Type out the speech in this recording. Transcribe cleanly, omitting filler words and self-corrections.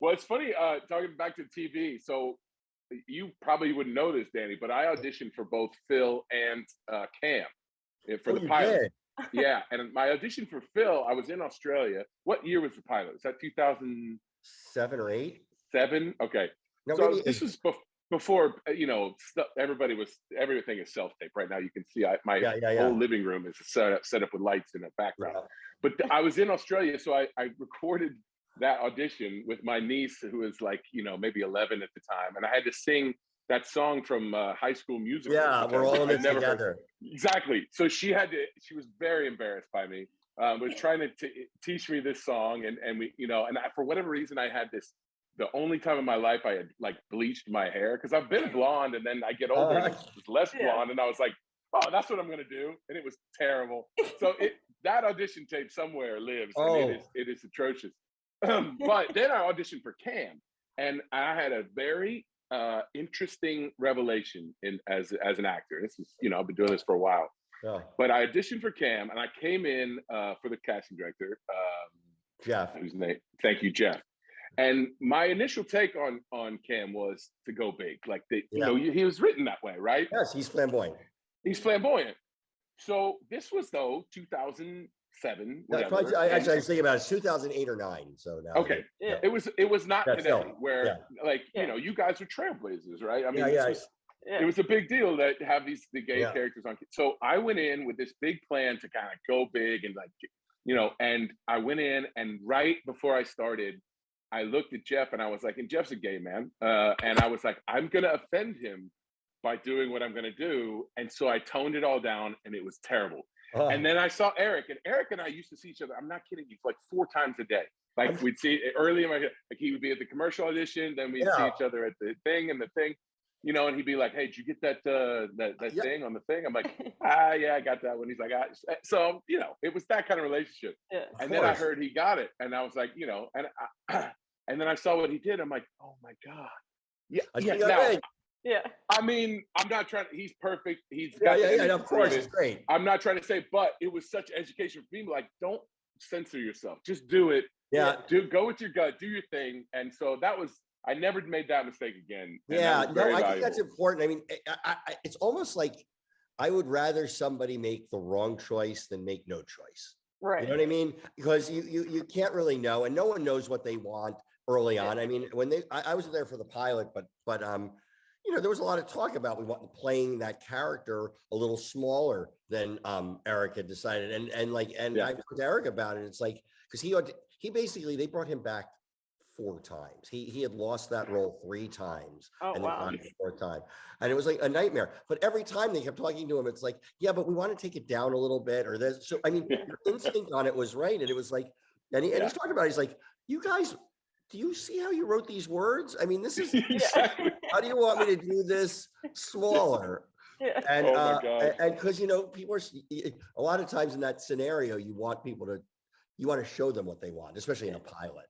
Well, it's funny, talking back to TV. So you probably wouldn't know this, Danny, but I auditioned for both Phil and Cam for Oh, the you pilot. did? Yeah, and my audition for Phil, I was in Australia. What year was the pilot? Is that 2007? 7 or 8? Okay, No, so maybe this 8. was before everything is self tape right now. You can see my Yeah, yeah, yeah. whole living room is set up with lights in the background. Yeah. But I was in Australia, so I recorded that audition with my niece, who was like maybe 11 at the time, and I had to sing that song from High School Musical. Yeah, we're all in I'd it never heard. together. Exactly. So she was very embarrassed by me. Was trying to teach me this song, and we, for whatever reason, I had this. The only time in my life I had like bleached my hair, because I've been blonde, and then I get older and it was less blonde, and I was like, oh, that's what I'm gonna do, and it was terrible. So that audition tape somewhere lives, and it is atrocious. But then I auditioned for Cam, and I had a very interesting revelation as an actor. This is, I've been doing this for a while. Yeah. But I auditioned for Cam, and I came in for the casting director, Jeff. whose name? Thank you, Jeff. And my initial take on Cam was to go big, like he was written that way, right? Yes, he's flamboyant. He's flamboyant. So this was 2007. Actually, I was thinking about it. It's 2008 or 9. So now. Okay, yeah. It was not today where you guys are trailblazers, right? I mean, it was a big deal that have the gay characters on. So I went in with this big plan to kind of go big and and I went in, and right before I started, I looked at Jeff and I was like, and Jeff's a gay man. And I was like, I'm going to offend him by doing what I'm going to do. And so I toned it all down, and it was terrible. And then I saw Eric, and Eric and I used to see each other. I'm not kidding you, like 4 times a day. Like we'd see early in my, like he would be at the commercial audition, then we'd see each other at the thing, and and he'd be like, hey, did you get that thing on the thing? I'm like, yeah, I got that one. He's like, so, it was that kind of relationship. Yeah, and then I heard he got it, and I was like, and then I saw what he did. I'm like, oh my God. Yeah. I mean, I'm not trying to, he's perfect. He's got of course, it's great. I'm not trying to say, but it was such education for me. Like, don't censor yourself. Just do it. Yeah. Go with your gut, do your thing. And so I never made that mistake again. Yeah, I think that's important. I mean, it's almost like I would rather somebody make the wrong choice than make no choice. Right. You know what I mean? Because you can't really know, and no one knows what they want early on. I mean, when I was there for the pilot, but there was a lot of talk about playing that character a little smaller than Eric had decided, and I talked to Eric about it. It's like, because he basically, they brought him back 4 times. He had lost that role 3 times. Oh, and wow. then the 4th time. And it was like a nightmare. But every time they kept talking to him, it's like, yeah, but we want to take it down a little bit, or this. So I mean, your instinct on it was right. And it was like, and he's talking about it, he's like, you guys, do you see how you wrote these words? I mean, this is exactly. How do you want me to do this smaller? Yeah. And oh my God. and because people are a lot of times in that scenario, you want to show them what they want, especially in a pilot.